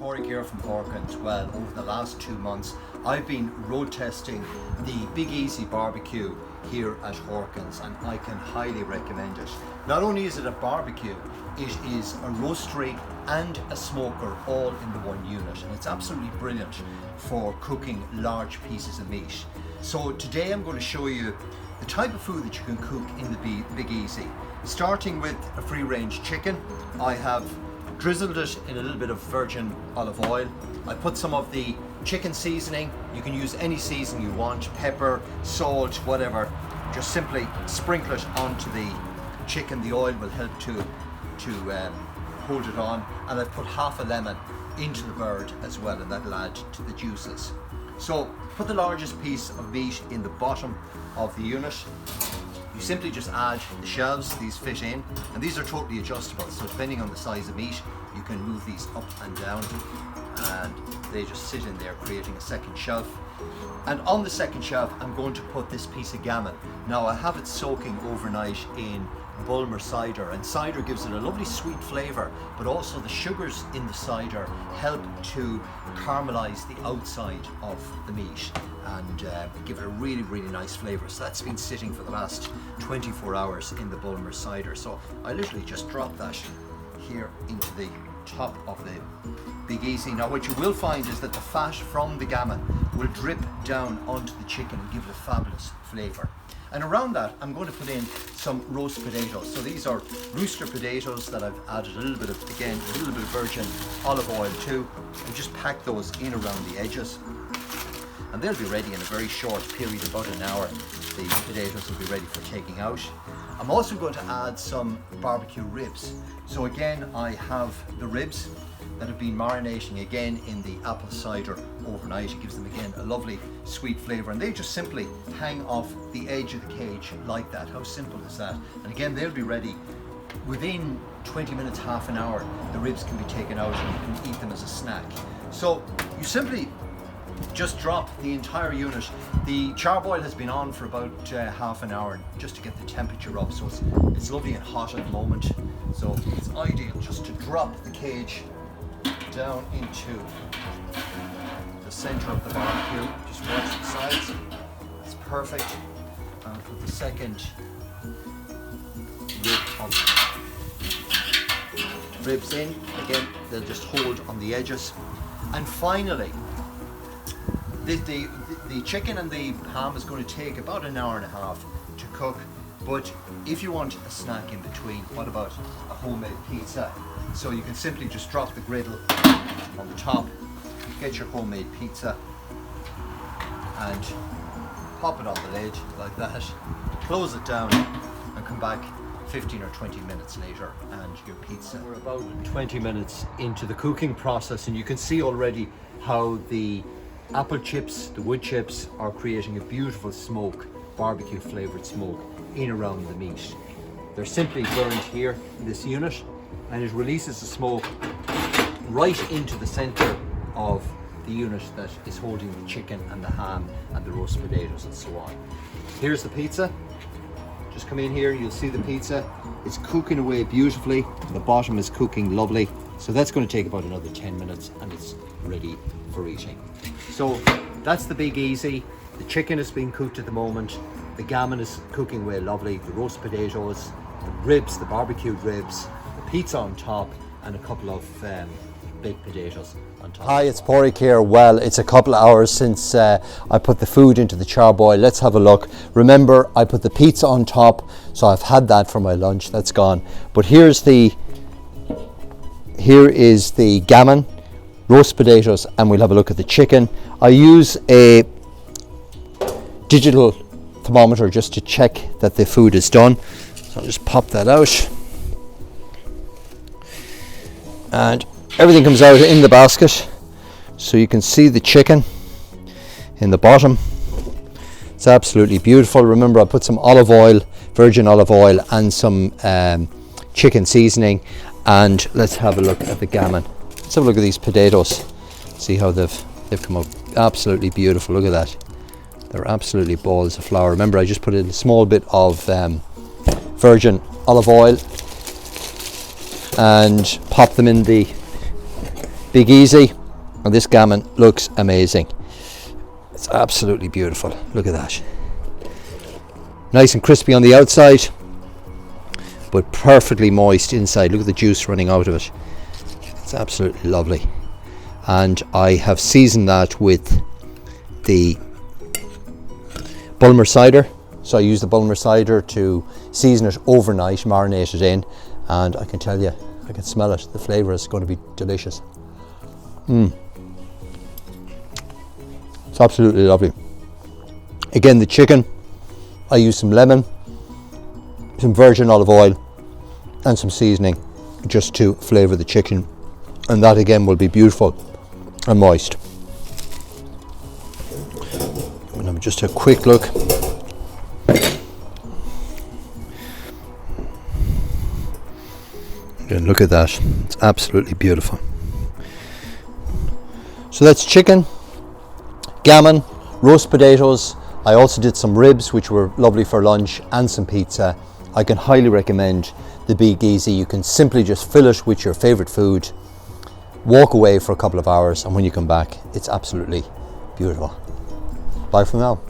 Paraic here from Hawkins. Well, over the last 2 months, I've been road testing the Big Easy barbecue here at Hawkins, and I can highly recommend it. Not only is it a barbecue, it is a roastery and a smoker all in the one unit, and it's absolutely brilliant for cooking large pieces of meat. So today I'm going to show you the type of food that you can cook in the Big Easy. Starting with a free range chicken, I have drizzled it in a little bit of virgin olive oil. I put some of the chicken seasoning. You can use any seasoning you want, pepper, salt, whatever. Just simply sprinkle it onto the chicken. The oil will help to hold it on. And I've put half a lemon into the bird as well, and that'll add to the juices. So put the largest piece of meat in the bottom of the unit. You simply just add the shelves, these fit in, and these are totally adjustable, so depending on the size of meat you can move these up and down, and they just sit in there creating a second shelf. And on the second shelf I'm going to put this piece of gammon. Now I have it soaking overnight in Bulmer cider, and cider gives it a lovely sweet flavour, but also the sugars in the cider help to caramelize the outside of the meat and give it a really nice flavour. So that's been sitting for the last 24 hours in the Bulmer cider. So I literally just drop that here into the top of the Big Easy. Now what you will find is that the fat from the gammon will drip down onto the chicken and give it a fabulous flavour. And around that I'm going to put in some roast potatoes. So these are rooster potatoes that I've added a little bit of virgin olive oil to, and just pack those in around the edges. And they'll be ready in a very short period, about an hour. The potatoes will be ready for taking out. I'm also going to add some barbecue ribs. So again, I have the ribs that have been marinating again in the apple cider overnight. It gives them again a lovely sweet flavour, and they just simply hang off the edge of the cage like that. How simple is that? And again, they'll be ready within 20 minutes, half an hour. The ribs can be taken out and you can eat them as a snack. So you simply just drop the entire unit. The charboil has been on for about half an hour just to get the temperature up, so it's lovely and hot at the moment. So it's ideal just to drop the cage down into the center of the barbecue. Just watch the sides. That's perfect. And put the second ribs in. Again, they'll just hold on the edges. And finally, the chicken and the ham is going to take about an hour and a half to cook, but if you want a snack in between, what about a homemade pizza? So you can simply just drop the griddle on the top, get your homemade pizza and pop it on the lid like that, close it down and come back 15 or 20 minutes later and your pizza. We're about 20 minutes into the cooking process, and you can see already how the apple chips, the wood chips, are creating a beautiful smoke, barbecue flavoured smoke in around the meat. They're simply burned here in this unit, and it releases the smoke right into the centre of the unit that is holding the chicken and the ham and the roast potatoes and so on. Here's the pizza. Just come in here, you'll see the pizza. It's cooking away beautifully. The bottom is cooking lovely. So that's going to take about another 10 minutes and it's ready for eating. So that's the Big Easy. The chicken is being cooked at the moment. The gammon is cooking away lovely. The roast potatoes, the ribs, the barbecued ribs, the pizza on top, and a couple of baked potatoes on top. Hi, it's Paraic here. Well, it's a couple of hours since I put the food into the charboil. Let's have a look. Remember, I put the pizza on top, so I've had that for my lunch. That's gone. But here is the gammon, roast potatoes, and we'll have a look at the chicken. I use a digital thermometer just to check that the food is done. So I'll just pop that out. And everything comes out in the basket. So you can see the chicken in the bottom. It's absolutely beautiful. Remember, I put some olive oil, virgin olive oil, and some chicken seasoning. And let's have a look at the gammon. Let's have a look at these potatoes. See how they've come up absolutely beautiful. Look at that. They're absolutely balls of flour. Remember, I just put in a small bit of virgin olive oil and pop them in the Big Easy, and this gammon looks amazing. It's absolutely beautiful. Look at that. Nice and crispy on the outside, but perfectly moist inside. Look at the juice running out of it. It's absolutely lovely. And I have seasoned that with the Bulmer cider. So I use the Bulmer cider to season it overnight, marinate it in, and I can tell you, I can smell it. The flavour is going to be delicious. It's absolutely lovely. Again, the chicken, I use some lemon, some virgin olive oil, and some seasoning just to flavour the chicken, and that again will be beautiful and moist. And let me just have a quick look. And look at that, it's absolutely beautiful. So that's chicken, gammon, roast potatoes. I also did some ribs, which were lovely for lunch, and some pizza. I can highly recommend the Big Easy. You can simply just fill it with your favourite food, walk away for a couple of hours, and when you come back, it's absolutely beautiful. Bye from now.